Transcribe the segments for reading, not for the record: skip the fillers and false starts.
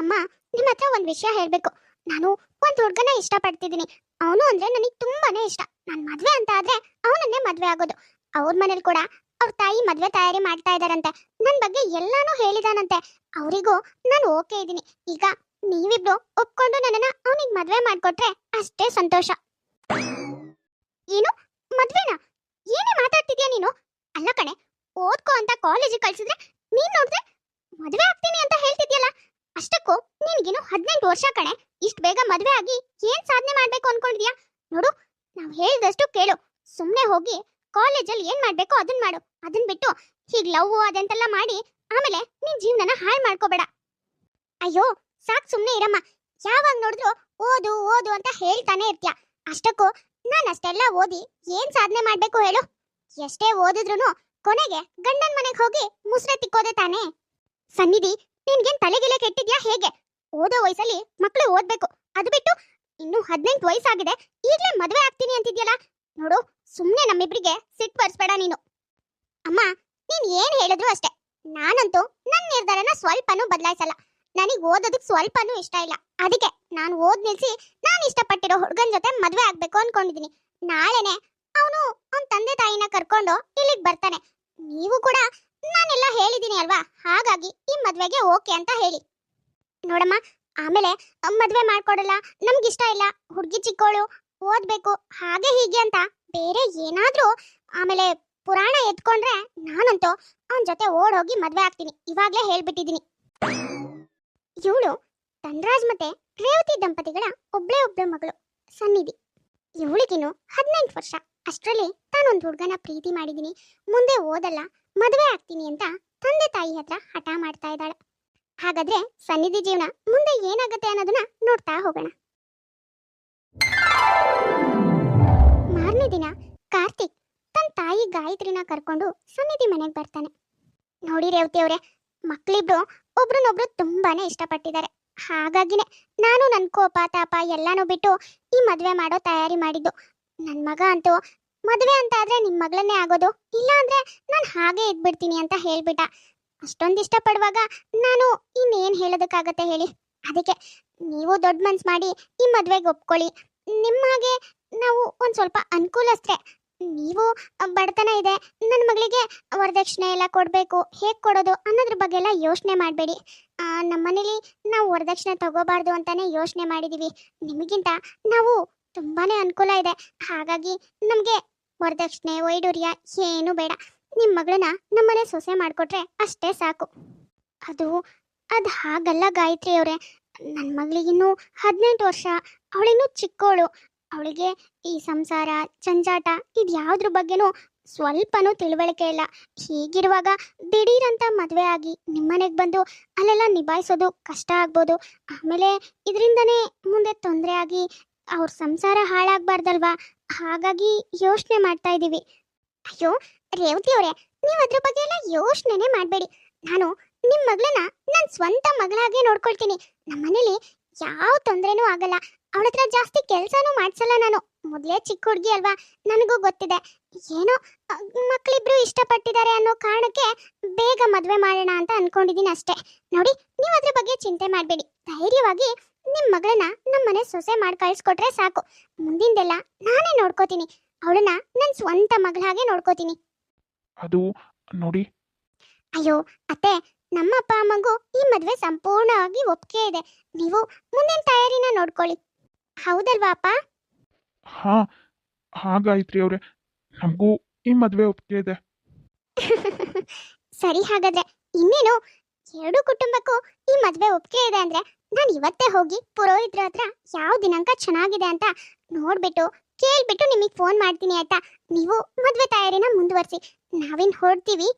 ಅಮ್ಮ, ನಿಮ್ಮ ಹತ್ರ ಒಂದು ವಿಷಯ ಹೇಳಬೇಕು. ನಾನು ಒಂದು ಹುಡುಗನ ಇಷ್ಟಪಡ್ತಿದ್ದೀನಿ. ಅವನು ಅಂದ್ರೆ ನನಗೆ ತುಂಬಾನೇ ಇಷ್ಟ. ನನ್ನ ಮದುವೆ ಅಂತ ಆದ್ರೆ ಅವನನ್ನೇ ಮದುವೆ ಆಗೋದು. ಅವ್ರ ಮನೇಲಿ ಕೂಡ ಅವ್ರ ತಾಯಿ ಮದುವೆ ತಯಾರಿ ಮಾಡ್ತಾ ಇದಾರಂತೆ. ನನ್ನ ಬಗ್ಗೆ ಎಲ್ಲಾನು ಹೇಳಿದಾನಂತೆ. ಅವರಿಗೂ ನಾನು ಓಕೆ ಇದ್ದೀನಿ. ಈಗ ನೀವಿಬ್ರು ಒಪ್ಕೊಂಡು ನನ್ನನ್ನ ಅವನಿಗೆ ಮದುವೆ ಮಾಡ್ಕೊಟ್ರೆ ಅಷ್ಟೇ ಸಂತೋಷ. ಏನು ಮದ್ವೆನಾ? ಏನೇ ಮಾತಾಡ್ತಿದ್ಯಾ ನೀನು? ಅಲ್ಲ ಕಣೆ, ಓದ್ಕೋ ಅಂತ ಕಾಲೇಜಿಗೆ ಕಳ್ಸಿದ್ರೆ ನೀನ್ ನೋಡಿದ್ರೆ ಮದುವೆ ಆಗ್ತೀನಿ ಅಂತ ಹೇಳ್ತಿದ್ಯಲ್ಲ. ಅಷ್ಟಕ್ಕೂ ನಿನ್ಗೇನು 18 ವರ್ಷ ಕಣೆ. ಇಷ್ಟು ಬೇಗ ಮದುವೆ ಆಗಿ ಏನ್ ಸಾಧನೆ ಮಾಡ್ಬೇಕು ಅನ್ಕೊಂಡಿದ್ಯಾ? ನೋಡು, ನಾವ್ ಹೇಳ್ದಷ್ಟು ಕೇಳು. ಸುಮ್ನೆ ಹೋಗಿ ಕಾಲೇಜಲ್ಲಿ ಏನ್ ಮಾಡ್ಬೇಕು ಅದನ್ನ ಮಾಡು. ಅದನ್ನ ಬಿಟ್ಟು ಹೀಗ್ ಲವ್ ಅದೆಂತೆಲ್ಲ ಮಾಡಿ ಆಮೇಲೆ ನಿನ್ ಜೀವನನ ಹಾಳು ಮಾಡ್ಕೋಬೇಡ. ಅಯ್ಯೋ, ಸಾಕ್ ಸುಮ್ನೆ ಇರಮ್ಮ. ಯಾವಾಗ ನೋಡಿದ್ರು ಓದು ಓದು ಅಂತ ಹೇಳ್ತಾನೆ ಇರ್ತ್ಯಾ. ಅಷ್ಟಕ್ಕೂ ನಾನು ಅಷ್ಟೆಲ್ಲ ಓದಿ ಏನ್ ಸಾಧನೆ ಮಾಡ್ಬೇಕು ಹೇಳು? ಎಷ್ಟೇ ಓದಿದ್ರು ಕೊನೆಗೆ ಗಂಡನ ಮನೆಗೆ ಹೋಗಿ ಮುಸ್ರೆ ತಿಕ್ಕೋದೆ ತಾನೇ. ಸನ್ನಿಧಿ, ನಿನ್ಗೇನ್ ತಲೆಗಿಲೆ ಕೆಟ್ಟಿದ್ಯಾ ಹೇಗೆ? ಓದೋ ವಯಸ್ಸಲ್ಲಿ ಮಕ್ಕಳು ಓದ್ಬೇಕು. ಅದು ಬಿಟ್ಟು ಇನ್ನು 18 ವಯಸ್ಸಾಗಿದೆ, ಈಗ್ಲೇ ಮದುವೆ ಆಗ್ತೀನಿ ಅಂತಿದ್ಯಲ್ಲ. ನೋಡು, ಸುಮ್ನೆ ನಮ್ಮಿಬ್ರಿಗೆ ಸಿಟ್ಟು ಬರ್ಸ್ಬೇಡ ನೀನು. ಅಮ್ಮ, ನೀನ್ ಏನ್ ಹೇಳಿದ್ರು ಅಷ್ಟೇ. ನಾನಂತೂ ನನ್ನ ನಿರ್ಧಾರನ ಸ್ವಲ್ಪನೂ ಬದಲಾಯಿಸಲ್ಲ. ನನಗೆ ಓದೋದಕ್ಕೆ ಸ್ವಲ್ಪನೂ ಇಷ್ಟ ಇಲ್ಲ. ಅದಕ್ಕೆ ನಾನು ಓದ್ ನಿಲ್ಸಿ ನಾನು ಇಷ್ಟಪಟ್ಟಿರೋ ಹುಡುಗನ ಜೊತೆ ಮದುವೆ ಆಗ್ಬೇಕು ಅನ್ಕೊಂಡಿದೀನಿ. ನಾಳೆನೆ ಅವನು ಅವನ ತಂದೆ ತಾಯಿನ ಕರ್ಕೊಂಡು ಇಲ್ಲಿಗೆ ಬರ್ತಾನೆ. ನೀವು ಕೂಡ ನಾನೆಲ್ಲ ಹೇಳಿದೀನಿ ಅಲ್ವಾ, ಹಾಗಾಗಿ ಈ ಮದ್ವೆಗೆ ಓಕೆ ಅಂತ ಹೇಳಿ. ನೋಡಮ್ಮ, ಆಮೇಲೆ ಮದ್ವೆ ಮಾಡ್ಕೊಡಲ್ಲ, ನಮ್ಗಿಷ್ಟ ಇಲ್ಲ, ಹುಡುಗಿ ಚಿಕ್ಕೋಳು, ಓದ್ಬೇಕು, ಹಾಗೆ ಹೀಗೆ ಅಂತ ಬೇರೆ ಏನಾದ್ರೂ ಆಮೇಲೆ ಪುರಾಣ ಎತ್ಕೊಂಡ್ರೆ ನಾನಂತೂ ಅವನ ಜೊತೆ ಓಡೋಗಿ ಮದ್ವೆ ಆಗ್ತೀನಿ. ಇವಾಗ್ಲೇ ಹೇಳ್ಬಿಟ್ಟಿದೀನಿ. ಇವಳು ಧನರಾಜ್ ಮತ್ತೆ ರೇವತಿ ದಂಪತಿಗಳ ಒಬ್ಳೆ ಮಗಳು ಸನ್ನಿಧಿ. ಇವಳಿಗಿನ್ನು 18 ವರ್ಷ. ಅಷ್ಟರಲ್ಲಿ ತಾನೊಂದು ಹುಡುಗನ ಪ್ರೀತಿ ಮಾಡಿದೀನಿ, ಮುಂದೆ ಓದಲ್ಲ, ಮದುವೆ ಆಗ್ತೀನಿ ಅಂತ ತಂದೆ ತಾಯಿ ಹತ್ರ ಹಠ ಮಾಡ್ತಾ ಇದ್ದಾಳೆ. ಹಾಗಾದ್ರೆ ಸನ್ನಿಧಿ ಜೀವನ ಮುಂದೆ ಏನಾಗುತ್ತೆ ಅನ್ನೋದನ್ನ ನೋಡ್ತಾ ಹೋಗೋಣ. ಮಾರನೇ ದಿನ ಕಾರ್ತಿಕ್ ತನ್ನ ತಾಯಿ ಗಾಯತ್ರಿನ ಕರ್ಕೊಂಡು ಸನ್ನಿಧಿ ಮನೆಗೆ ಬರ್ತಾನೆ. ನೋಡಿ ರೇವತಿ ಅವರೇ, ಮಕ್ಕಳಿಬ್ರು ಒಬ್ರನ್ನೊಬ್ರು ತುಂಬಾನೇ ಇಷ್ಟಪಟ್ಟಿದ್ದಾರೆ. ಹಾಗಾಗಿನೇ ನಾನು ನನ್ನ ಕೋಪ ತಾಪ ಎಲ್ಲಾನು ಬಿಟ್ಟು ಈ ಮದುವೆ ಮಾಡೋ ತಯಾರಿ ಮಾಡಿದ್ದು. ನನ್ನ ಮಗ ಅಂತೂ ಮದುವೆ ಅಂತ ಆದ್ರೆ ನಿಮ್ಮ ಮಗಳನ್ನೇ ಆಗೋದು, ಇಲ್ಲ ಅಂದ್ರೆ ನಾನು ಹಾಗೆ ಇದ್ಬಿಡ್ತೀನಿ ಅಂತ ಹೇಳ್ಬಿಟ್ಟ. ಅಷ್ಟೊಂದು ಇಷ್ಟಪಡುವಾಗ ನಾನು ಇನ್ನೇನು ಹೇಳೋದಕ್ಕಾಗತ್ತೆ ಹೇಳಿ? ಅದಕ್ಕೆ ನೀವು ದೊಡ್ಡ ಮನ್ಸು ಮಾಡಿ ಈ ಮದುವೆಗೆ ಒಪ್ಕೊಳ್ಳಿ. ನಿಮ್ಮ ಹಾಗೆ ನಾವು ಒಂದು ಸ್ವಲ್ಪ ಅನುಕೂಲಸ್ಥೆ. ನೀವು ಬಡತನ ಇದೆ, ನನ್ನ ಮಗಳಿಗೆ ವರದಕ್ಷಿಣೆ ಎಲ್ಲ ಕೊಡಬೇಕು, ಹೇಗೆ ಕೊಡೋದು ಅನ್ನೋದ್ರ ಬಗ್ಗೆ ಎಲ್ಲ ಯೋಚನೆ ಮಾಡಬೇಡಿ. ನಮ್ಮನೇಲಿ ನಾವು ವರದಕ್ಷಿಣೆ ತಗೋಬಾರ್ದು ಅಂತಾನೆ ಯೋಚನೆ ಮಾಡಿದ್ದೀವಿ. ನಿಮಗಿಂತ ನಾವು ತುಂಬಾನೇ ಅನುಕೂಲ ಇದೆ. ಹಾಗಾಗಿ ನಮಗೆ ವರದಕ್ಷಿಣೆ ವೈಡೂರ್ಯ ಏನು ಬೇಡ. ನಿಮ್ಮ ಮಗಳನ್ನ ನಮ್ಮನೆ ಸೊಸೆ ಮಾಡಿಕೊಟ್ರೆ ಅಷ್ಟೇ ಸಾಕು. ಅದು ಅದು ಹಾಗಲ್ಲ ಗಾಯತ್ರಿ ಅವರೇ, ನನ್ನ ಮಗಳಿಗಿನ್ನೂ 18 ವರ್ಷ, ಅವಳಿನ್ನೂ ಚಿಕ್ಕವಳು. ಅವಳಿಗೆ ಈ ಸಂಸಾರ ಜಂಜಾಟ ಇದ್ಯಾವ್ದ್ರ ಬಗ್ಗೆನೂ ಸ್ವಲ್ಪನೂ ತಿಳುವಳಿಕೆ ಇಲ್ಲ. ಹೀಗಿರುವಾಗ ದಿಢೀರಂತ ಮದುವೆ ಆಗಿ ನಿಮ್ಮನೆಗೆ ಬಂದು ಅಲ್ಲೆಲ್ಲ ನಿಭಾಯಿಸೋದು ಕಷ್ಟ ಆಗ್ಬೋದು. ಆಮೇಲೆ ಇದರಿಂದನೇ ಮುಂದೆ ತೊಂದರೆ ಆಗಿ ಅವ್ರ ಸಂಸಾರ ಹಾಳಾಗಬಾರ್ದಲ್ವಾ? ಹಾಗಾಗಿ ಯೋಚನೆ ಮಾಡ್ತಾ ಇದ್ದೀವಿ. ಅಯ್ಯೋ ರೇವತಿ ಅವರೇ, ನೀವು ಅದ್ರ ಬಗ್ಗೆ ಎಲ್ಲ ಯೋಚನೆನೇ ಮಾಡಬೇಡಿ. ನಾನು ನಿಮ್ಮ ಮಗಳನ್ನ ನನ್ನ ಸ್ವಂತ ಮಗಳಾಗೆ ನೋಡ್ಕೊಳ್ತೀನಿ. ನಮ್ಮನೇಲಿ ಯಾವ ತೊಂದರೆನೂ ಆಗಲ್ಲ. ಅವಳ ಹತ್ರ ಜಾಸ್ತಿ ಕೆಲಸನೂ ಮಾಡಿಸಲ್ಲ ನಾನು. ಮೊದಲೇ ಚಿಕ್ಕ ಹುಡುಗಿ ಅಲ್ವಾ, ನನಗೂ ಗೊತ್ತಿದೆ. ಏನೋ ಮಕ್ಕಳಿಬ್ರು ಇಷ್ಟಪಟ್ಟಿದ್ದಾರೆ ಅನ್ನೋ ಕಾರಣಕ್ಕೆ ಬೇಗ ಮದುವೆ ಮಾಡೋಣ ಅಂತ ಅನ್ಕೊಂಡಿದ್ದೀನಿ ಅಷ್ಟೇ. ನೋಡಿ, ನೀವು ಅದ್ರ ಬಗ್ಗೆ ಚಿಂತೆ ಮಾಡಬೇಡಿ. ಧೈರ್ಯವಾಗಿ ನಿಮ್ಮ ಮಗಳನ್ನ ನಮ್ಮನೆ ಸೊಸೆ ಮಾಡಿ ಕಳಿಸ್ಕೊಟ್ರೆ ಸಾಕು. ಮುಂದಿಂದೆಲ್ಲ ನಾನೇ ನೋಡ್ಕೋತೀನಿ. ಅವಳನ್ನ ನನ್ನ ಸ್ವಂತ ಮಗಳ ಹಾಗೆ ನೋಡ್ಕೋತೀನಿ. ಅದು ನೋಡಿ. ಅಯ್ಯೋ ಅತ್ತೆ, ನಮ್ಮ ಅಪ್ಪ ಅಮ್ಮಂಗೂ ಈ ಮದುವೆ ಸಂಪೂರ್ಣವಾಗಿ ಒಪ್ಪಿಗೆ ಇದೆ. ನೀವು ಮುಂದಿನ ತಯಾರಿನ ನೋಡ್ಕೊಳ್ಳಿ. ಹೌದಲ್ವಾ ಅಪ್ಪ? ಹಾ, ಹಾಗಾಯ್ತ್ರಿ ಅವ್ರೆ, ನಮಗೂ ಈ ಮದುವೆ ಒಪ್ಪಿಗೆ ಇದೆ. ಸರಿ, ಹಾಗಾದ್ರೆ ಇನ್ನೇನು, ಎರಡು ಕುಟುಂಬಕ್ಕೂ ಈ ಮದುವೆ ಒಪ್ಪಿಗೆ ಇದೆ ಅಂದ್ರೆ ನಾನು ಇವತ್ತೇ ಹೋಗಿ ಪುರೋಹಿತರ ಹತ್ರ ಯಾವ ದಿನಾಂಕ ಚೆನ್ನಾಗಿದೆ ಅಂತ ನೋಡ್ಬಿಟ್ಟು ಕೇಳ್ಬಿಟ್ಟು ನಿಮಗೆ ಫೋನ್ ಮಾಡ್ತೀನಿ, ಆಯ್ತಾ? ನೀವು ಮದುವೆ ತಯಾರಿನ ಮುಂದುವರಿಸಿ, ನಾವೇನು ಹೊರಡ್ತೀವಿ.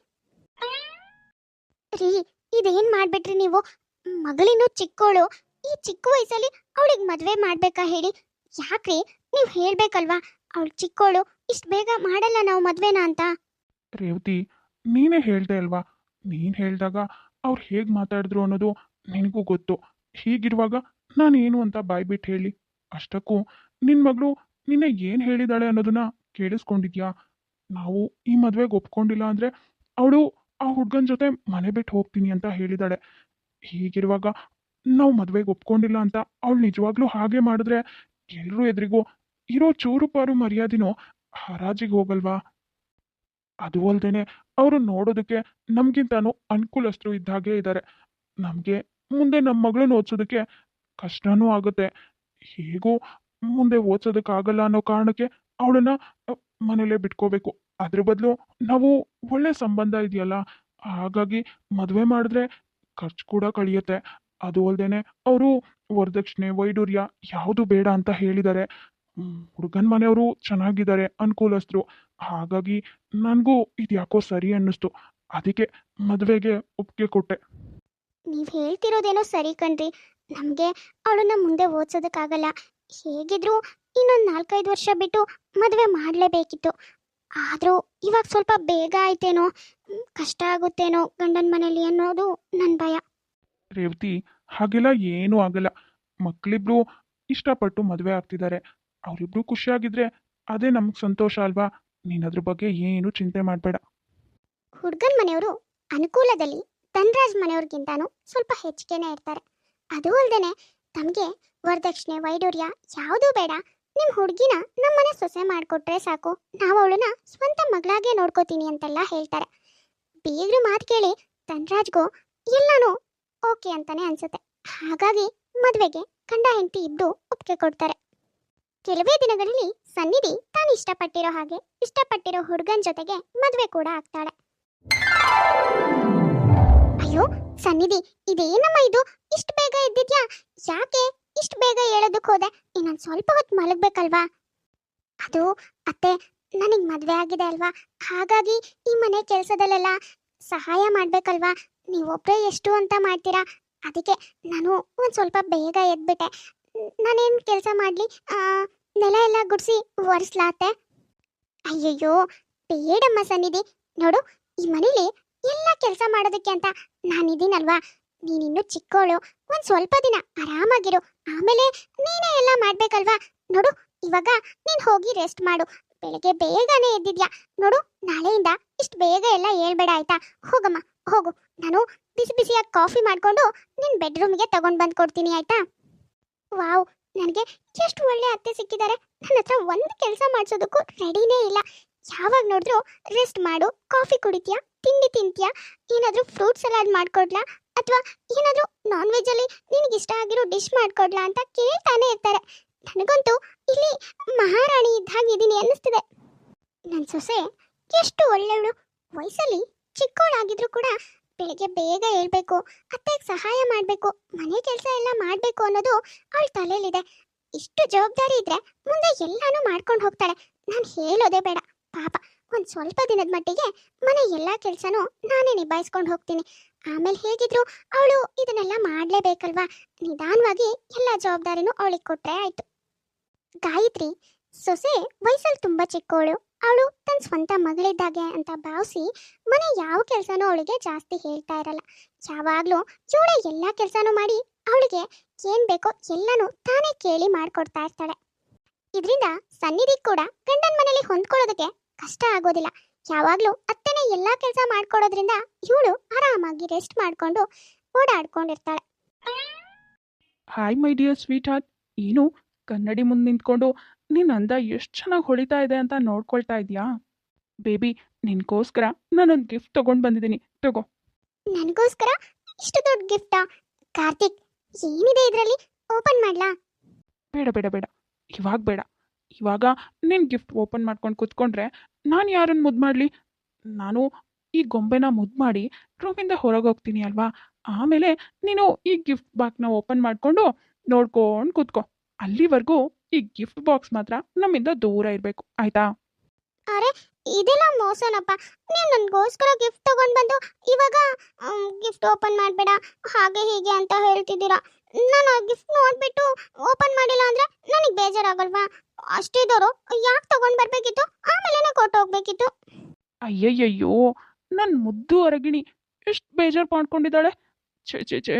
ರೀ, ಇದೇನ್ ಮಾಡ್ಬಿಟ್ರಿ ನೀವು? ಮಗಳಿನ್ನೂ ಚಿಕ್ಕವಳು. ಈ ಚಿಕ್ಕ ವಯಸ್ಸಲ್ಲಿ ಅವಳಿಗೆ ಮದುವೆ ಮಾಡ್ಬೇಕಾ ಹೇಳಿ? ಯಾಕ್ರಿ, ನೀವು ಹೇಳ್ಬೇಕಲ್ವಾ, ಅವಳು ಚಿಕ್ಕವಳು, ಇಷ್ಟು ಬೇಗ ಮಾಡಲ್ಲ ನಾವು ಮದುವೆನ ಅಂತ. ರೇವತಿ, ನೀನೇ ಹೇಳ್ದೆ ಅಲ್ವಾ, ನೀನು ಹೇಳಿದಾಗ ಅವ್ರು ಹೇಗೆ ಮಾತಾಡಿದ್ರು ಅನ್ನೋದು ನಿನಗೂ ಗೊತ್ತು. ಹೀಗಿರುವಾಗ ನಾನು ಏನು ಅಂತ ಬಾಯ್ಬಿಟ್ಟು ಹೇಳಿ? ಅಷ್ಟಕ್ಕೂ ನಿನ್ನ ಮಗಳು ನಿನ್ನೆ ಏನು ಹೇಳಿದಾಳೆ ಅನ್ನೋದನ್ನ ಕೇಳಿಸ್ಕೊಂಡಿದ್ಯಾ? ನಾವು ಈ ಮದುವೆಗೆ ಒಪ್ಕೊಂಡಿಲ್ಲ ಅಂದರೆ ಅವಳು ಆ ಹುಡುಗನ ಜೊತೆ ಮನೆ ಬಿಟ್ಟು ಹೋಗ್ತೀನಿ ಅಂತ ಹೇಳಿದಾಳೆ. ಹೀಗಿರುವಾಗ ನಾವು ಮದುವೆಗೆ ಒಪ್ಕೊಂಡಿಲ್ಲ ಅಂತ ಅವಳು ನಿಜವಾಗ್ಲೂ ಹಾಗೆ ಮಾಡಿದ್ರೆ ಎಲ್ಲರೂ ಎದುರಿಗೂ ಇರೋ ಚೂರು ಪಾರು ಮರ್ಯಾದೆನೂ ಹರಾಜಿಗೆ ಹೋಗಲ್ವಾ? ಅದು ಅಲ್ದೇನೆ ಅವರು ನೋಡೋದಕ್ಕೆ ನಮ್ಗಿಂತಾನು ಅನುಕೂಲಸ್ಥರು ಇದ್ದ ಹಾಗೆ ಇದ್ದಾರೆ. ನಮಗೆ ಮುಂದೆ ನಮ್ಮ ಮಗಳನ್ನ ಓದಿಸೋದಕ್ಕೆ ಕಷ್ಟನೂ ಆಗುತ್ತೆ. ಹೇಗೂ ಮುಂದೆ ಓದಿಸೋದಕ್ಕಾಗಲ್ಲ ಅನ್ನೋ ಕಾರಣಕ್ಕೆ ಅವಳನ್ನ ಮನೇಲೇ ಬಿಟ್ಕೋಬೇಕು. ಅದ್ರ ಬದಲು ನಾವು ಒಳ್ಳೆ ಸಂಬಂಧ ಇದೆಯಲ್ಲ, ಹಾಗಾಗಿ ಮದುವೆ ಮಾಡಿದ್ರೆ ಖರ್ಚು ಕೂಡ ಕಳಿಯುತ್ತೆ. ಅದು ಅಲ್ದೇನೆ ಅವರು ವರದಕ್ಷಿಣೆ ವೈಡೂರ್ಯ ಯಾವುದು ಬೇಡ ಅಂತ ಹೇಳಿದ್ದಾರೆ. ಹುಡುಗನ ಮನೆಯವರು ಚೆನ್ನಾಗಿದ್ದಾರೆ, ಅನುಕೂಲಸ್ಥರು. ಹಾಗಾಗಿ ನನಗೂ ಇದು ಯಾಕೋ ಸರಿ ಅನ್ನಿಸ್ತು. ಅದಕ್ಕೆ ಮದುವೆಗೆ ಒಪ್ಪಿಗೆ ಕೊಟ್ಟೆ. ನೀವ್ ಹೇಳ್ತಿರೋದೇನೋ ಸರಿ ಕಣ್ರಿ. ನಮ್ಗೆ ಅವಳನ್ನ ಮುಂದೆ ಓದ್ಸೋದಕ್ಕಾಗಲ್ಲ. ಹೇಗಿದ್ರು ಇನ್ನೊಂದ್ 4-5 ವರ್ಷ ಬಿಟ್ಟು ಮದುವೆ ಮಾಡ್ಲೇಬೇಕಿತ್ತು. ಆದ್ರೂ ಇವಾಗ ಸ್ವಲ್ಪ ಬೇಗ ಆಯ್ತೇನೋ, ಕಷ್ಟ ಆಗುತ್ತೇನೋ ಗಂಡನ ಮನೇಲಿ ಅನ್ನೋದು ನನ್ ಭಯ. ರೇವತಿ, ಹಾಗೆಲ್ಲ ಏನೂ ಆಗಲ್ಲ. ಮಕ್ಕಳಿಬ್ರು ಇಷ್ಟಪಟ್ಟು ಮದುವೆ ಆಗ್ತಿದ್ದಾರೆ. ಅವರಿಬ್ರು ಖುಷಿಯಾಗಿದ್ರೆ ಅದೇ ನಮ್ಗೆ ಸಂತೋಷ ಅಲ್ವಾ? ನೀನು ಅದ್ರ ಬಗ್ಗೆ ಏನು ಚಿಂತೆ ಮಾಡಬೇಡ. ಹುಡ್ಗನ್ ಮನೆಯವರು ಅನುಕೂಲದಲ್ಲಿ ಧನ್ರಾಜ್ ಮನೆಯವ್ರಿಗಿಂತಾನು ಸ್ವಲ್ಪ ಹೆಚ್ಚಿಗೆನೇ ಇರ್ತಾರೆ. ಅದು ಅಲ್ದೇನೆ ತಮಗೆ ವರದಕ್ಷಿಣೆ ವೈಡೂರ್ಯ ಯಾವುದೂ ಬೇಡ, ನಿಮ್ಮ ಹುಡುಗಿನ ನಮ್ಮನೆ ಸೊಸೆ ಮಾಡಿಕೊಟ್ರೆ ಸಾಕು, ನಾವು ಅವಳನ್ನ ಸ್ವಂತ ಮಗಳಾಗೆ ನೋಡ್ಕೋತೀನಿ ಅಂತೆಲ್ಲ ಹೇಳ್ತಾರೆ. ಬೀಗ್ರು ಮಾತು ಕೇಳಿ ಧನ್ರಾಜ್ಗೂ ಎಲ್ಲಾನು ಓಕೆ ಅಂತಾನೆ ಅನ್ಸುತ್ತೆ. ಹಾಗಾಗಿ ಮದುವೆಗೆ ಗಂಡ ಹೆಂಡತಿ ಇಬ್ರು ಒಪ್ಪಿಗೆ ಕೊಡ್ತಾರೆ. ಕೆಲವೇ ದಿನಗಳಲ್ಲಿ ಸನ್ನಿಧಿ ತಾನು ಇಷ್ಟಪಟ್ಟಿರೋ ಹುಡುಗನ ಜೊತೆಗೆ ಮದುವೆ ಕೂಡ ಆಗ್ತಾಳೆ. ಅಯ್ಯೋ ಸನ್ನಿಧಿ, ಇದೇನಮ್ಮ ಇದು, ಇಷ್ಟು ಬೇಗ ಎದ್ದಿದ್ಯಾ? ಯಾಕೆ ಇಷ್ಟು ಬೇಗ ಹೇಳೋದಕ್ಕೆ ಹೋದೆ? ಇನ್ನೊಂದು ಸ್ವಲ್ಪ ಹೊತ್ತು ಮಲಗ್ಬೇಕಲ್ವಾ? ಅದು ಅತ್ತೆ, ನನಗೆ ಮದುವೆ ಆಗಿದೆ ಅಲ್ವಾ, ಹಾಗಾಗಿ ಈ ಮನೆ ಕೆಲಸದಲ್ಲೆಲ್ಲ ಸಹಾಯ ಮಾಡ್ಬೇಕಲ್ವಾ. ನೀವೊಬ್ಬರೇ ಎಷ್ಟು ಅಂತ ಮಾಡ್ತೀರಾ, ಅದಕ್ಕೆ ನಾನು ಒಂದು ಸ್ವಲ್ಪ ಬೇಗ ಎದ್ಬಿಟ್ಟೆ. ನಾನೇನು ಕೆಲಸ ಮಾಡಲಿ? ನೆಲ ಎಲ್ಲ ಗುಡಿಸಿ ಒರೆಸ್ಲಾತೆ? ಅಯ್ಯಯ್ಯೋ ಬೇಡಮ್ಮ ಸನ್ನಿಧಿ, ನೋಡು ಈ ಮನೇಲಿ ಎಲ್ಲ ಕೆಲಸ ಮಾಡೋದಕ್ಕೆ ಅಂತ ನಾನಿದ್ದೀನಲ್ವಾ. ನೀನಿನ್ನೂ ಚಿಕ್ಕವಳು, ಒಂದು ಸ್ವಲ್ಪ ದಿನ ಆರಾಮಾಗಿರು, ಆಮೇಲೆ ನೀನೇ ಎಲ್ಲ ಮಾಡ್ಬೇಕಲ್ವಾ. ನೋಡು ಇವಾಗ ನೀನು ಹೋಗಿ ರೆಸ್ಟ್ ಮಾಡು. ಬೆಳಗ್ಗೆ ಬೇಗನೆ ಎದ್ದಿದ್ಯಾ ನೋಡು, ನಾಳೆಯಿಂದ ಇಷ್ಟು ಬೇಗ ಎಲ್ಲ ಹೇಳ್ಬೇಡ ಆಯ್ತಾ? ಹೋಗಮ್ಮ ಹೋಗು, ನಾನು ಬಿಸಿ ಬಿಸಿಯಾಗಿ ಕಾಫಿ ಮಾಡಿಕೊಂಡು ನಿನ್ನ ಬೆಡ್ರೂಮ್ಗೆ ತಗೊಂಡು ಬಂದು ಕೊಡ್ತೀನಿ ಆಯ್ತಾ? ವಾವ್, ನನಗೆ ಎಷ್ಟು ಒಳ್ಳೆ ಅತ್ತೆ ಸಿಕ್ಕಿದ್ದಾರೆ. ನನ್ನ ಹತ್ರ ಒಂದು ಕೆಲಸ ಮಾಡಿಸೋದಕ್ಕೂ ರೆಡಿನೇ ಇಲ್ಲ. ಯಾವಾಗ ನೋಡಿದ್ರು ರೆಸ್ಟ್ ಮಾಡು, ಕಾಫಿ ಕುಡಿತೀಯಾ, ತಿಂಡಿ ತಿಂತೀಯಾ, ಏನಾದರೂ ಫ್ರೂಟ್ ಸಲಾಡ್ ಮಾಡಿಕೊಡ್ಲಾ ಅಥವಾ ಏನಾದರೂ ನಾನ್ ವೆಜ್ಜಲ್ಲಿ ನಿನಗೆ ಇಷ್ಟ ಆಗಿರೋ ಡಿಶ್ ಮಾಡಿಕೊಡ್ಲಾ ಅಂತ ಕೇಳ್ತಾನೆ ಇರ್ತಾರೆ. ನನಗಂತೂ ಇಲ್ಲಿ ಮಹಾರಾಣಿ ಇದ್ದಾಗಿದ್ದೀನಿ ಅನ್ನಿಸ್ತಿದೆ. ನನ್ನ ಸೊಸೆ ಎಷ್ಟು ಒಳ್ಳೆಯವಳು. ವಯಸ್ಸಲ್ಲಿ ಚಿಕ್ಕವಳಾಗಿದ್ರು ಕೂಡ ಬೆಳಿಗ್ಗೆ ಬೇಗ ಹೇಳ್ಬೇಕು, ಅತ್ತೆಗೆ ಸಹಾಯ ಮಾಡಬೇಕು, ಮನೆ ಕೆಲಸ ಎಲ್ಲ ಮಾಡಬೇಕು ಅನ್ನೋದು ಅವಳ ತಲೆಯಲ್ಲಿದೆ. ಇಷ್ಟು ಜವಾಬ್ದಾರಿ ಇದ್ರೆ ಮುಂದೆ ಎಲ್ಲಾನು ಮಾಡ್ಕೊಂಡು ಹೋಗ್ತಾಳೆ. ನಾನು ಹೇಳೋದೇ ಬೇಡ. ಪಾಪ ಒಂದು ಸ್ವಲ್ಪ ದಿನದ ಮಟ್ಟಿಗೆ ಮನೆ ಎಲ್ಲ ಕೆಲಸನೂ ನಾನೇ ನಿಭಾಯಿಸ್ಕೊಂಡು ಹೋಗ್ತೀನಿ. ಆಮೇಲೆ ಹೇಗಿದ್ರು ಅವಳು ಇದನ್ನೆಲ್ಲ ಮಾಡಲೇಬೇಕಲ್ವಾ. ನಿಧಾನವಾಗಿ ಎಲ್ಲ ಜವಾಬ್ದಾರಿನೂ ಅವಳಿಗೆ ಕೊಟ್ಟರೆ ಆಯಿತು. ಗಾಯತ್ರಿ ಸೊಸೆ ವಯಸ್ಸಲ್ಲಿ ತುಂಬ ಚಿಕ್ಕವಳು. ಅವಳು ತನ್ನ ಸ್ವಂತ ಮಗಳಿದ್ದಾಗೆ ಅಂತ ಭಾವಿಸಿ ಮನೆ ಯಾವ ಕೆಲಸನೂ ಅವಳಿಗೆ ಜಾಸ್ತಿ ಹೇಳ್ತಾ ಇರಲ್ಲ. ಯಾವಾಗಲೂ ಇವಳೆ ಎಲ್ಲ ಕೆಲಸನೂ ಮಾಡಿ ಅವಳಿಗೆ ಏನು ಬೇಕೋ ಎಲ್ಲನೂ ತಾನೇ ಕೇಳಿ ಮಾಡಿಕೊಡ್ತಾ ಇರ್ತಾಳೆ. ಇದರಿಂದ ಸನ್ನಿಧಿ ಕೂಡ ಗಂಡನ ಮನೇಲಿ ಹೊಂದ್ಕೊಳ್ಳೋದಕ್ಕೆ ಕಷ್ಟ ಆಗೋದಿಲ್ಲ. ಯಾವಾಗಲೂ ಅತ್ತೆನೇ ಎಲ್ಲ ಕೆಲಸ ಮಾಡ್ಕೊಡೋದ್ರಿಂದ ಇವಳು ಆರಾಮಾಗಿ ರೆಸ್ಟ್ ಮಾಡಿಕೊಂಡು ಓಡಾಡ್ಕೊಂಡಿರ್ತಾಳೆ. Hi my dear sweetheart, ಏನು ಕನ್ನಡಿ ಮುಂದೆ ನಿಂತ್ಕೊಂಡು ನಿನ್ನ ಅಂದ ಎಷ್ಟು ಚೆನ್ನಾಗಿ ಹೊಳಿತಾ ಇದೆ ಅಂತ ನೋಡ್ಕೊಳ್ತಾ ಇದೆಯಾ? ಬೇಬಿ, ನಿನಗೋಸ್ಕರ ನಾನೊಂದು ಗಿಫ್ಟ್ ತೊಗೊಂಡು ಬಂದಿದ್ದೀನಿ, ತಗೋ. ನನಗೋಸ್ಕರ ಇಷ್ಟು ದೊಡ್ಡ ಗಿಫ್ಟಾ? ಕಾರ್ತಿಕ್, ಏನಿದೆ ಇದರಲ್ಲಿ? ಓಪನ್ ಮಾಡ್ಲಾ? ಬೇಡ ಬೇಡ ಬೇಡ, ಇವಾಗ ಬೇಡ. ಇವಾಗ ನಿನ್ನ ಗಿಫ್ಟ್ ಓಪನ್ ಮಾಡ್ಕೊಂಡು ಕೂತ್ಕೊಂಡ್ರೆ ನಾನು ಯಾರನ್ನು ಮುದ್ದು ಮಾಡಲಿ? ನಾನು ಈ ಗೊಂಬೆನ ಮುದ್ದು ಮಾಡಿ ರೂಮಿಂದ ಹೊರಗೆ ಹೋಗ್ತೀನಿ ಅಲ್ವಾ? ಆಮೇಲೆ ನೀನು ಈ ಗಿಫ್ಟ್ ಬಾಕ್ಸ್ನ ಓಪನ್ ಮಾಡಿಕೊಂಡು ನೋಡ್ಕೊಂಡು ಕೂತ್ಕೋ. ಅಲ್ಲಿವರೆಗೂ ಈ ಗಿಫ್ಟ್ ಬಾಕ್ಸ್ ಮಾತ್ರ ನಮ್ಮಿಂದ ದೂರ ಇರಬೇಕು, ಆಯ್ತಾ? ಅರೆ ಇದೆಲ್ಲ ಮೋಸನಪ್ಪ. ನೀವು ನನಗೋಸ್ಕರ ಗಿಫ್ಟ್ ತಗೊಂಡು ಬಂದು ಇವಾಗ ಗಿಫ್ಟ್ ಓಪನ್ ಮಾಡಬೇಡ ಹಾಗೆ ಹೀಗೆ ಅಂತ ಹೇಳ್ತಿದ್ದೀರಾ. ನಾನು ಆ ಗಿಫ್ಟ್ ನೋಡ್ಬಿಟ್ಟು ಓಪನ್ ಮಾಡಿಲ್ಲ ಅಂದ್ರೆ ನನಗೆ ಬೇಜಾರಾಗಲ್ವಾ? ಅಷ್ಟಿದ್ದವರು ಯಾಕೆ ತಗೊಂಡು ಬರಬೇಕಿತ್ತು, ಆಮೇಲೆ ಕೊಟ್ಟು ಹೋಗ್ಬೇಕಿತ್ತು. ಅಯ್ಯಯ್ಯಯ್ಯೋ, ನನ್ನ ಮುದ್ದು ಅರಗಿಣಿ ಎಷ್ಟು ಬೇಜಾರು ಮಾಡ್ಕೊಂಡಿದ್ದಾಳೆ. ಛೇ ಛೇ ಛೇ,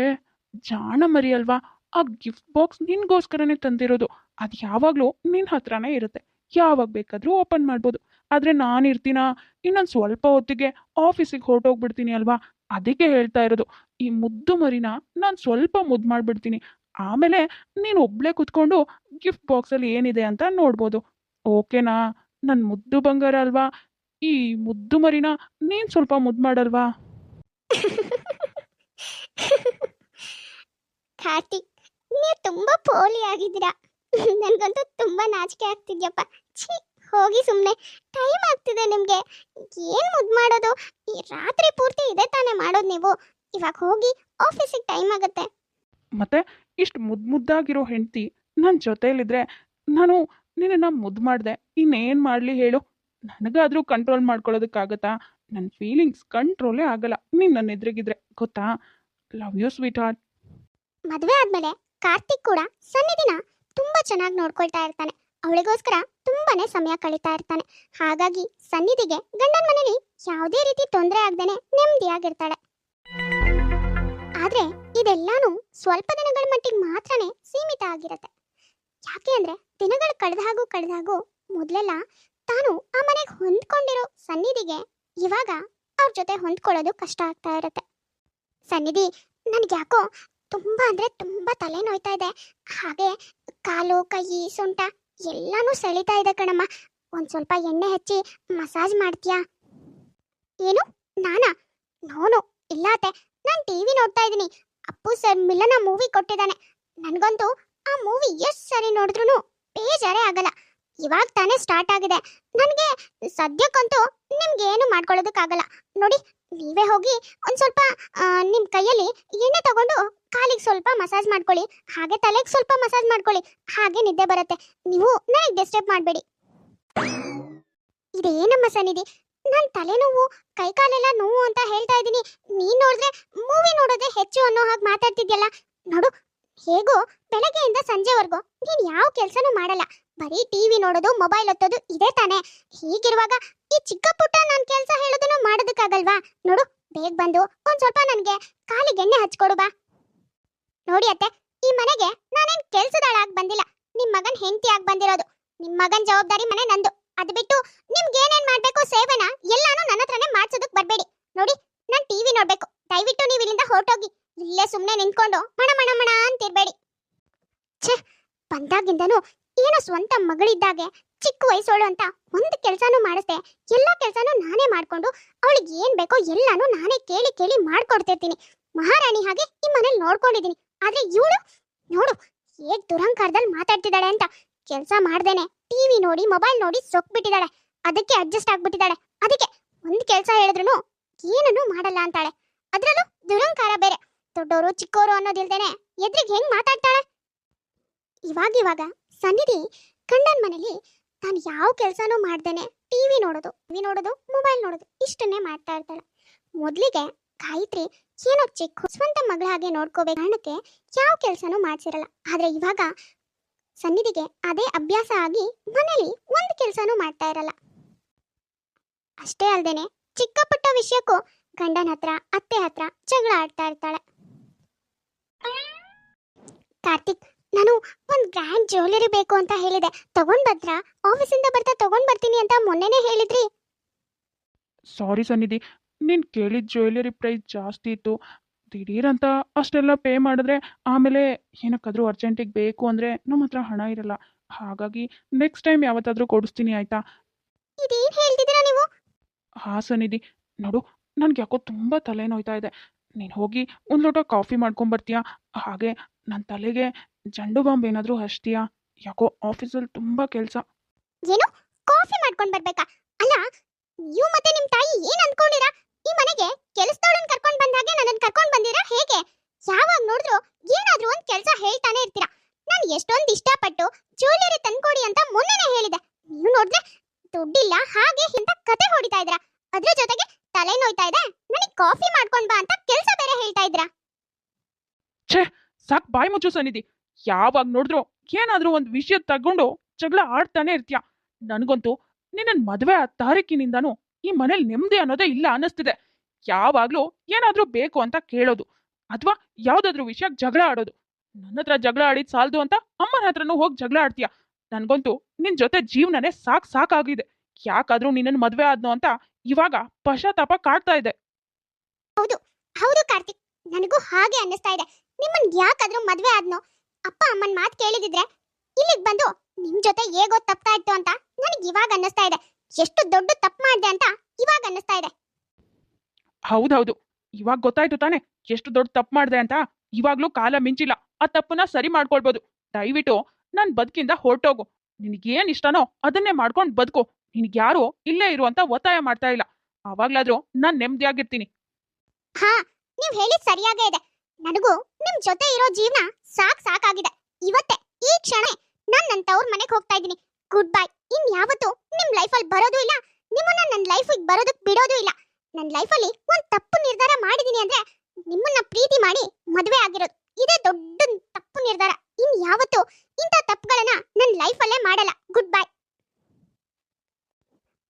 ಜಾಣ ಮರಿ ಅಲ್ವಾ? ಆ ಗಿಫ್ಟ್ ಬಾಕ್ಸ್ ನಿನ್ಗೋಸ್ಕರನೇ ತಂದಿರೋದು. ಅದು ಯಾವಾಗಲೂ ನಿನ್ನ ಹತ್ರನೇ ಇರುತ್ತೆ, ಯಾವಾಗ ಬೇಕಾದರೂ ಓಪನ್ ಮಾಡ್ಬೋದು. ಆದರೆ ನಾನು ಇರ್ತೀನಾ? ಇನ್ನೊಂದು ಸ್ವಲ್ಪ ಹೊತ್ತಿಗೆ ಆಫೀಸಿಗೆ ಹೊರಟೋಗ್ಬಿಡ್ತೀನಿ ಅಲ್ವಾ? ಅದಕ್ಕೆ ಹೇಳ್ತಾ ಇರೋದು, ಈ ಮುದ್ದು ಮರಿನ ನಾನು ಸ್ವಲ್ಪ ಮುದ್ದು ಮಾಡಿಬಿಡ್ತೀನಿ. ಆಮೇಲೆ ನೀನು ಒಬ್ಳೇ ಕುತ್ಕೊಂಡು ಗಿಫ್ಟ್ ಬಾಕ್ಸಲ್ಲಿ ಏನಿದೆ ಅಂತ ನೋಡ್ಬೋದು. ಓಕೆನಾ? ನನ್ನ ಮುದ್ದು ಬಂಗಾರ ಅಲ್ವಾ? ಈ ಮುದ್ದು ಮರಿನ ನೀನು ಸ್ವಲ್ಪ ಮುದ್ದು ಮಾಡಲ್ವಾ? ಕಾರ್ತಿಕ್, ನೀವು ತುಂಬಾ ಪೋಲಿ ಆಗಿದ್ದೀರಾ. ನನ್ಗಂತೂ ತುಂಬಾ ನಾಚಿಕೆ ಆಗ್ತಿದ್ಯಪ್ಪ. ಛೀ, ಹೋಗಿ ಸುಮ್ಮನೆ. ಟೈಮ್ ಆಗ್ತಿದೆ ನಿಮ್ಗೆ. ಏನ್ ಮುದ್ದು ಮಾಡೋದು? ಈ ರಾತ್ರಿ ಪೂರ್ತಿ ಇದೇ ತಾನೇ ಮಾಡೋದು ನೀವು. ಇವಾಗ ಹೋಗಿ, ಆಫೀಸಿಗೆ ಟೈಮ್ ಆಗುತ್ತೆ. ಮತ್ತೆ ಇಷ್ಟು ಮುದ್ದಾಗಿರೋ ಹೆಂಡತಿ ನನ್ನ ಜೊತೆಯಲ್ಲಿದ್ರೆ ನಾನು ನಿನ್ನನ್ನು ಮುದ್ದು ಮಾಡಿದೆ, ಇನ್ನೇನು ಮಾಡಲಿ ಹೇಳು? ನನಗಾದರೂ ಕಂಟ್ರೋಲ್ ಮಾಡ್ಕೊಳ್ಳೋದಕ್ಕಾಗತ್ತಾ? ನನ್ನ ಫೀಲಿಂಗ್ಸ್ ಕಂಟ್ರೋಲೇ ಆಗಲ್ಲ ನೀನು ನನ್ನ ಎದುರಿಗಿದ್ರೆ, ಗೊತ್ತಾ? Love you sweetheart. ಮದುವೆ ಆದ್ಮೇಲೆ ಕಾರ್ತಿಕ್ ಕೂಡ ಸನ್ನಿಧಿನ ತುಂಬಾ ಚೆನ್ನಾಗಿ ನೋಡ್ಕೊಳ್ತಾ ಇರ್ತಾನೆ. ಅವಳಿಗೋಸ್ಕರ ತುಂಬಾನೇ ಸಮಯ ಕಳೀತಾ ಇರ್ತಾನೆ. ಹಾಗಾಗಿ ಸನ್ನಿಧಿಗೆ ಗಂಡನ ಮನೇಲಿ ಯಾವುದೇ ರೀತಿ ತೊಂದರೆ ಆಗ್ದೇನೆ ನೆಮ್ಮದಿಯಾಗಿರ್ತಾಳೆ. ಆದ್ರೆ ಇದೆಲ್ಲಾನು ಸ್ವಲ್ಪ ದಿನಗಳ ಮಟ್ಟಿಗೆ ಮಾತ್ರನೇ ಸೀಮಿತ ಆಗಿರತ್ತೆ. ಯಾಕೆ ಅಂದ್ರೆ ದಿನಗಳು ಕಳೆದಾಗೂ ಮೊದಲೆಲ್ಲ ತಾನು ಆ ಮನೆಗೆ ಹೊಂದ್ಕೊಂಡಿರೋ ಸನ್ನಿಧಿಗೆ ಇವಾಗ ಅವ್ರ ಜೊತೆ ಹೊಂದ್ಕೊಳ್ಳೋದು ಕಷ್ಟ ಆಗ್ತಾ ಇರತ್ತೆ. ಸನ್ನಿಧಿ, ನನ್ಗೆ ಯಾಕೋ ತುಂಬಾ ಅಂದ್ರೆ ತುಂಬಾ ತಲೆ ನೋಯ್ತಾ ಇದೆ. ಹಾಗೆ ಕಾಲು ಕೈ ಸೊಂಟ ಎಲ್ಲಾನು ಸೆಳಿತಾ ಇದೆ ಕಣಮ್ಮ. ಒಂದ್ ಸ್ವಲ್ಪ ಎಣ್ಣೆ ಹಚ್ಚಿ ಮಸಾಜ್ ಮಾಡ್ತೀಯಾ? ಏನು? ನಾನಾ? ನೋನು ಇಲ್ಲ ಅತ್ತೆ, ನಾನು ಟಿವಿ ನೋಡ್ತಾ ಇದ್ದೀನಿ. ಅಪ್ಪು ಸರ್ ಮಿಲನ ಮೂವಿ ಕೊಟ್ಟಿದ್ದಾನೆ. ನನಗಂತೂ ಆ ಮೂವಿ ಎಷ್ಟು ಸರಿ ನೋಡಿದ್ರು ಬೇಜಾರೇ ಆಗಲ್ಲ. ಇವಾಗ ತಾನೇ ಸ್ಟಾರ್ಟ್ ಆಗಿದೆ. ನನಗೆ ಸದ್ಯಕ್ಕಂತೂ ನಿಮ್ಗೆ ಏನು ಮಾಡ್ಕೊಳ್ಳೋದಕ್ಕಾಗಲ್ಲ. ನೋಡಿ, ನೀವೇ ಹೋಗಿ ಒಂದ್ ಸ್ವಲ್ಪ ನಿಮ್ಮ ಕೈಯಲ್ಲಿ ಎಣ್ಣೆ ತಗೊಂಡು ಕಾಲಿಗೆ ಸ್ವಲ್ಪ ಮಸಾಜ್ ಮಾಡ್ಕೊಳ್ಳಿ, ಹಾಗೆ ತಲೆಗೆ ಸ್ವಲ್ಪ ಮಸಾಜ್ ಮಾಡ್ಕೊಳ್ಳಿ. ಹಾಗೆ ನಿದ್ದೆ ಬರುತ್ತೆ. ನೀವು ನನಗೆ ಡಿಸ್ಟರ್ಬ್ ಮಾಡಬೇಡಿ. ಇದೇನಮ್ಮ ಸನ್ನಿಧಿ, ನನ್ನ ತಲೆನೋವು ಕೈ ಕಾಲೆಲ್ಲ ನೋವು ಅಂತ ಹೇಳ್ತಾ ಇದ್ದೀನಿ. ನೀನ್ ನೋಡಿದ್ರೆ ಮೂವಿ ನೋಡೋದೇ ಹೆಚ್ಚು ಅನ್ನೋ ಹಾಗೆ ಮಾತಾಡ್ತಿದ್ಯಲ್ಲ. ನೋಡು, ಹೇಗೋ ಬೆಳಗ್ಗೆಯಿಂದ ಸಂಜೆವರೆಗೂ ನೀನ್ ಯಾವ ಕೆಲಸನೂ ಮಾಡಲ್ಲ, ಬರೀ ಟಿವಿ ನೋಡೋದು, ಮೊಬೈಲ್ ಒತ್ತೋದು ಇದೇ ತಾನೇ. ಹೀಗಿರುವಾಗ ಈ ಚಿಕ್ಕ ಪುಟ್ಟ ನಾನು ಕೆಲಸ ಹೇಳೋದನ್ನು ಮಾಡೋದಕ್ಕಾಗಲ್ವಾ? ನೋಡು, ಬೇಗ ಬಂದು ಒಂದ್ ಸ್ವಲ್ಪ ನನಗೆ ಕಾಲಿಗೆ ಎಣ್ಣೆ ಹಚ್ಕೊಡು ಬಾ. ನೋಡಿ ಅತ್ತೆ, ಈ ಮನೆಗೆ ನಾನೇನ್ ಕೆಲ್ಸದಾಳಾಗಿ ಬಂದಿಲ್ಲ, ನಿಮ್ ಮಗನ್ ಹೆಂಡತಿ ಆಗಿ ಬಂದಿರೋದು. ನಿಮ್ ಮಗನ್ ಜವಾಬ್ದಾರಿ ಮನೆ ನಂದು. ಅದು ಬಿಟ್ಟು ನಿಮ್ಗೆ ಏನೇನ್ ಮಾಡ್ಬೇಕು ಸೇವೆನ ಎಲ್ಲಾನು ನನ್ನ ಹತ್ರನೇ ಮಾಡ್ಸೋದಕ್ ಬರ್ಬೇಡಿ. ನೋಡಿ, ನಾನ್ ಟಿವಿ ನೋಡ್ಬೇಕು, ದಯವಿಟ್ಟು ನೀವು ಇಲ್ಲಿಂದ ಹೊರಟೋಗಿ. ಇಲ್ಲೇ ಸುಮ್ನೆ ನಿಂತ್ಕೊಂಡು ಮಣ ಮಣ ಮಣ ಅಂತಿರ್ಬೇಡಿ. ಛೇ, ಬಂದಾಗಿಂದನು ಏನೋ ಸ್ವಂತ ಮಗಳಿದ್ದಾಗೆ ಚಿಕ್ಕ ವಯಸ್ಸೋಳು ಅಂತ ಒಂದು ಕೆಲಸನೂ ಮಾಡಿಸ್ದೆ. ಎಲ್ಲ ಕೆಲಸನೂ ನಾನೇ ಮಾಡ್ಕೊಂಡು ಅವಳಿಗೆ ಏನ್ ಬೇಕೋ ಎಲ್ಲಾನು ನಾನೇ ಕೇಳಿ ಕೇಳಿ ಮಾಡ್ಕೊಡ್ತಿರ್ತೀನಿ. ಮಹಾರಾಣಿ ಹಾಗೆ ಈ ಮನೇಲಿ ನೋಡ್ಕೊಂಡಿದ್ದೀನಿ. ಆದ್ರೆ ಇವಳು ನೋಡು, ಹೇಗ್ ದುರಹಂಕಾರದಲ್ಲಿ ಮಾತಾಡ್ತಿದ್ದಾಳೆ ಅಂತ. ಕೆಲಸ ಮಾಡ್ದೇನೆ ಟಿವಿ ನೋಡಿ ಮೊಬೈಲ್ ನೋಡಿ ಸೊಕ್ಬಿಟ್ಟಿದ್ದಾಳೆ. ಅದಕ್ಕೆ ಅಡ್ಜಸ್ಟ್ ಆಗ್ಬಿಟ್ಟಿದ್ದಾಳೆ. ಅದಕ್ಕೆ ಒಂದ್ ಕೆಲಸ ಹೇಳಿದ್ರು ಏನನ್ನೂ ಮಾಡಲ್ಲ ಅಂತಾಳೆ. ಅದ್ರಲ್ಲೂ ದುರಹಂಕಾರ ಬೇರೆ. ದೊಡ್ಡವರು ಚಿಕ್ಕವರು ಅನ್ನೋದಿಲ್ದೇನೆ ಎದ್ರಿಗೆ ಹೆಂಗ್ ಮಾತಾಡ್ತಾಳೆ. ಇವಾಗ ಸನ್ನಿಧಿ ಗಂಡನ ಮನೇಲಿ ತಾನು ಯಾವ ಕೆಲಸನೂ ಮಾಡ್ದೇನೆ ಟಿವಿ ನೋಡೋದು ಮೊಬೈಲ್ ನೋಡೋದು ಇಷ್ಟನ್ನೇ ಮಾಡ್ತಾ ಇರ್ತಾಳೆ. ಮೊದ್ಲಿಗೆ ಗಾಯತ್ರಿ ಏನೋ ಚಿಕ್ಕ ಸ್ವಂತ ಮಗಳ ಹಾಗೆ ನೋಡ್ಕೋಬೇಕು ಕಾರಣಕ್ಕೆ ಯಾವ ಕೆಲಸನೂ ಮಾಡ್ಸಿರಲ್ಲ. ಆದ್ರೆ ಇವಾಗ ಸನ್ನಿಧಿಗೆ ಅದೇ ಅಭ್ಯಾಸ ಆಗಿ ಮನೇಲಿ ಒಂದು ಕೆಲಸನೂ ಮಾಡ್ತಾ ಇರಲ್ಲ. ಅಷ್ಟೇ ಅಲ್ದೇನೆ ಚಿಕ್ಕ ಪುಟ್ಟ ವಿಷಯಕ್ಕೂ ಗಂಡನ ಹತ್ರ ಅತ್ತೆ ಹತ್ರ ಜಗಳ ಆಡ್ತಾ ಇರ್ತಾಳೆ. ಕಾರ್ತಿಕ್, ನಾನು ಒಂದ್ ಗ್ರ್ಯಾಂಡ್ ಜ್ಯುವೆಲರಿ ಬೇಕು ಅಂತ ಹೇಳಿದೆ, ತಗೊಂಡ್ ಬಂದ್ರಾ? ಆಫೀಸಿಂದ ಬರ್ತಾ ತಗೊಂಡ್ ಬರ್ತೀನಿ ಅಂತ ಮೊನ್ನೆನೇ ಹೇಳಿದ್ರಿ. ಸಾರಿ ಸನ್ನಿಧಿ, ನೀನು ಕೇಳಿದ ಜ್ಯುವೆಲರಿ ಪ್ರೈಸ್ ಜಾಸ್ತಿ ಇತ್ತು. ದಿಢೀರಂತ ಅಷ್ಟೆಲ್ಲ ಪೇ ಮಾಡಿದ್ರೆ ಆಮೇಲೆ ಏನಕ್ಕಾದ್ರೂ ಅರ್ಜೆಂಟಿಗೆ ಬೇಕು ಅಂದರೆ ನಮ್ಮ ಹತ್ರ ಹಣ ಇರಲ್ಲ. ಹಾಗಾಗಿ ನೆಕ್ಸ್ಟ್ ಟೈಮ್ ಯಾವತ್ತಾದರೂ ಕೊಡಿಸ್ತೀನಿ, ಆಯಿತಾ? ಇದೇನ್ ಹೇಳ್ತಿದ್ದೀರಾ ನೀವು? ಹಾಂ ಸನ್ನಿಧಿ, ನೋಡು, ನನಗೆ ಯಾಕೋ ತುಂಬ ತಲೆ ನೋಯ್ತಾ ಇದೆ. ನೀನು ಹೋಗಿ ಒಂದು ಲೋಟ ಕಾಫಿ ಮಾಡ್ಕೊಂಬರ್ತೀಯಾ? ಹಾಗೆ ನನ್ನ ತಲೆಗೆ ಜಂಡು ಬಾಂಬ್ ಏನಾದರೂ ಹಚ್ತೀಯಾ? ಯಾಕೋ ಆಫೀಸಲ್ಲಿ ತುಂಬ ಕೆಲಸ. ಏನು, ಕಾಫಿ ಮಾಡ್ಕೊಂಡ್ ಬರ್ಬೇಕಾ? ಅಲ್ಲ, ನೀವು ಮತ್ತೆ ನಿಮ್ ತಾಯಿ ಏನ್ ಅನ್ಕೊಂಡಿರಾ? ಈ ಮನೆಗೆ ಕೆಲಸದವಳನ್ನ ಕರ್ಕೊಂಡ್ ಬಂದಾಗೆ ನನ್ನನ್ನ ಕರ್ಕೊಂಡ್ ಬಂದಿರಾ ಹೇಗೆ? ಯಾವಾಗ ನೋಡಿದ್ರು ಏನಾದ್ರೂ ಒಂದ್ ಕೆಲಸ ಹೇಳ್ತಾನೆ ಇರ್ತೀರಾ. ನಾನು ಎಷ್ಟೊಂದು ಇಷ್ಟಪಟ್ಟು ಜ್ಯುವೆಲರಿ ತಂದ್ಕೊಡಿ ಅಂತ ಮೊನ್ನೆನೇ ಹೇಳಿದೆ. ನೀವು ನೋಡಿದ್ರೆ ದುಡ್ಡಿಲ್ಲ ಹಾಗೆ ಇಂತ ಕತೆ ಹೊಡಿತಾ ಇದ್ರಾ. ಅದ್ರ ಜೊತೆಗೆ ತಲೆ ನೋಯ್ತಾ ಇದೆ, ನನಗೆ ಕಾಫಿ ಮಾಡ್ಕೊಂಡ್ ಬಾ ಅಂತ ಕೆಲಸ ಬೇರೆ ಹೇಳ್ತಾ ಇದ್ರಾ. ಛೇ, ಸಾಕು ಬಾಯಿ ಮುಚ್ಚು ಸನ್ನಿಧಿ. ಯಾವಾಗ ನೋಡಿದ್ರು ಏನಾದರೂ ಒಂದು ವಿಷಯ ತಗೊಂಡು ಜಗಳ ಆಡ್ತಾನೆ ಇರ್ತೀಯ. ನನಗಂತೂ ನಿನ್ನ ಮದುವೆ ಆ ತಾರೀಕಿನಿಂದಾನು ಈ ಮನೇಲಿ ನೆಮ್ಮದಿ ಅನ್ನೋದೇ ಇಲ್ಲ ಅನ್ನಿಸ್ತಿದೆ. ಯಾವಾಗಲೂ ಏನಾದರೂ ಬೇಕು ಅಂತ ಕೇಳೋದು ಅಥವಾ ಯಾವುದಾದ್ರೂ ವಿಷಯಕ್ಕೆ ಜಗಳ ಆಡೋದು. ನನ್ನ ಹತ್ರ ಜಗಳ ಆಡಿದ್ ಸಾಲದು ಅಂತ ಅಮ್ಮನ ಹತ್ರನೂ ಹೋಗಿ ಜಗಳ ಆಡ್ತೀಯ. ನನಗಂತೂ ನಿನ್ನ ಜೊತೆ ಜೀವನನೇ ಸಾಕಾಗಿದೆ. ಯಾಕಾದ್ರೂ ನಿನ್ನನ್ನು ಮದುವೆ ಆದ್ನೋ ಅಂತ ಇವಾಗ ಪಶ್ಚಾತ್ತಾಪ ಕಾಡ್ತಾ ಇದೆ. ಹೌದು, ಹೌದು ಕಾರ್ತಿಕ್, ನನಗೂ ಹಾಗೆ ಅನ್ನಿಸ್ತಾ ಇದೆ. ನಿಮ್ಮನ್ ಯಾಕಾದ್ರೂ ಮದ್ವೆ ಆದ್ನೋ, ಅಪ್ಪ ಅಮ್ಮನ್ ಮಾತು ಕೇಳಿದಿದ್ರೆ ಇಲ್ಲಿಗೆ ಬಂದು ನಿಮ್ ಜೊತೆ ಹೇಗೋ ತಪ್ತಾ ಇತ್ತು ಅಂತ ನನಗೆ ಇವಾಗ ಅನ್ನಿಸ್ತಾ ಇದೆ. ಎಷ್ಟು ದೊಡ್ಡ ತಪ್ಪು ಮಾಡಿದೆ ಅಂತ ಇವಾಗ ಅನ್ನಿಸ್ತಾ ಇದೆ. ಹೌದೌದು, ಇವಾಗ ಗೊತ್ತಾಯ್ತು ತಾನೆ ಎಷ್ಟು ದೊಡ್ಡ ತಪ್ಪು ಮಾಡಿದೆ ಅಂತ. ಇವಾಗ್ಲೂ ಕಾಲ ಮಿಂಚಿಲ್ಲ, ಆ ತಪ್ಪನ್ನ ಸರಿ ಮಾಡ್ಕೊಳ್ಬೋದು. ದಯವಿಟ್ಟು ನನ್ ಬದುಕಿಂದ ಹೊರಟೋಗು. ನಿನಗೇನ್ ಇಷ್ಟನೋ ಅದನ್ನೇ ಮಾಡ್ಕೊಂಡು ಬದುಕು. ನಿನಗ್ಯಾರು ಇಲ್ಲೇ ಇರುವಂತ ಒತ್ತಾಯ ಮಾಡ್ತಾ ಇಲ್ಲ. ಅವಾಗ್ಲಾದ್ರೂ ನಾನ್ ನೆಮ್ಮದಿಯಾಗಿರ್ತೀನಿ. ಹಾ, ನೀವ್ ಹೇಳಿದ್ ಸರಿಯಾಗೇ ಇದೆ. ನನಗೂ ನಿಮ್ ಜೊತೆ ಇರೋ ಜೀವನ ಸಾಕಾಗಿದೆ. ಇವತ್ತೇ ಈ ಕ್ಷಣ ನನ್ನ ತವ್ರ ಮನೆಗೆ ಹೋಗ್ತಾ ಇದ್ದೀನಿ. Good bye. ಇನ್ ಯಾವತ್ತೂ ನಿಮ್ ಲೈಫಲ್ಲಿ ಬರೋದು ಇಲ್ಲ, ನಿಮ್ಮನ್ನ ನನ್ನ ಲೈಫಿಗೆ ಬರೋದಕ್ಕೆ ಬಿಡೋದು ಇಲ್ಲ. ನನ್ನ ಲೈಫಲ್ಲಿ ಒಂದ್ ತಪ್ಪು ನಿರ್ಧಾರ ಮಾಡಿದೀನಿ ಅಂದ್ರೆ ನಿಮ್ಮನ್ನ ಪ್ರೀತಿ ಮಾಡಿ ಮದುವೆ ಆಗಿರೋದು. ಇದೇ ದೊಡ್ಡ ತಪ್ಪು ನಿರ್ಧಾರ. ಇನ್ ಯಾವತ್ತೂ ಇಂಥ ತಪ್ಪುಗಳನ್ನ ನನ್ನ ಲೈಫಲ್ಲೇ ಮಾಡಲ್ಲ. Good bye.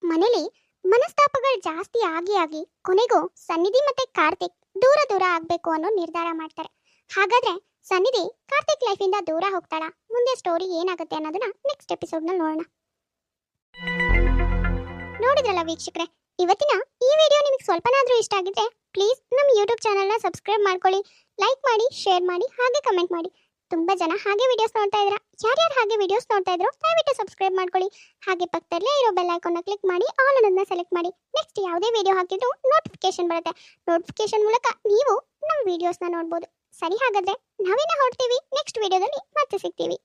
ಮನೇಲಿ ಮನಸ್ತಾಪಗಳು ಜಾಸ್ತಿ ಆಗಿ ಕೊನೆಗೂ ಸನ್ನಿಧಿ ಮತ್ತೆ ಕಾರ್ತಿಕ್ ದೂರ ದೂರ ಆಗ್ಬೇಕು ಅನ್ನೋ ನಿರ್ಧಾರ ಮಾಡ್ತಾರೆ. ಹಾಗಾದ್ರೆ ಸನ್ನಿಧಿ ಕಾರ್ತಿಕ್ ಲೈಫಿಂದ ದೂರ ಹೋಗ್ತಾಳ? ಮುಂದೆ ಸ್ಟೋರಿ ಏನಾಗುತ್ತೆ ಅನ್ನೋದನ್ನ ನೆಕ್ಸ್ಟ್ ಎಪಿಸೋಡ್ ನಲ್ಲಿ ನೋಡೋಣ. ನೋಡಿದ್ರಲ್ಲ ವೀಕ್ಷಕರೇ, ಇವತ್ತಿನ ಈ ವಿಡಿಯೋ ನಿಮಗೆ ಸ್ವಲ್ಪನಾದ್ರೂ ಇಷ್ಟ ಆಗಿದ್ರೆ ಪ್ಲೀಸ್ ನಮ್ಮ ಯೂಟ್ಯೂಬ್ ಚಾನಲ್ನ ಸಬ್ಸ್ಕ್ರೈಬ್ ಮಾಡ್ಕೊಳ್ಳಿ, ಲೈಕ್ ಮಾಡಿ, ಶೇರ್ ಮಾಡಿ, ಹಾಗೆ ಕಮೆಂಟ್ ಮಾಡಿ. ತುಂಬಾ ಜನ ಹಾಗೆ ವಿಡಿಯೋಸ್ ನೋಡ್ತಾ ಇದ್ದೀರಾ. ಯಾರ್ಯಾರು ಹಾಗೆ ವಿಡಿಯೋಸ್ ನೋಡ್ತಾ ಇದ್ರು ದಯವಿಟ್ಟು ಸಬ್ಸ್ಕ್ರೈಬ್ ಮಾಡ್ಕೊಳ್ಳಿ. ಹಾಗೆ ಪಕ್ಕದಲ್ಲೇ ಇರೋ ಬೆಲ್ ಐಕಾನ್ನ ಕ್ಲಿಕ್ ಮಾಡಿ ಆಲ್ ಅನ್ನೋದನ್ನ ಸೆಲೆಕ್ಟ್ ಮಾಡಿ. ನೆಕ್ಸ್ಟ್ ಯಾವುದೇ ವಿಡಿಯೋ ಹಾಕಿದ್ರು ನೋಟಿಫಿಕೇಶನ್ ಬರುತ್ತೆ. ನೋಟಿಫಿಕೇಶನ್ ಮೂಲಕ ನೀವು ನಮ್ಮ ವಿಡಿಯೋಸ್ನ ನೋಡ್ಬೋದು. ಸರಿ, ಹಾಗಾದ್ರೆ ನಾವೇನ ಹೊರಡ್ತೀವಿ. ನೆಕ್ಸ್ಟ್ ವಿಡಿಯೋದಲ್ಲಿ ಮತ್ತೆ ಸಿಗ್ತೀವಿ.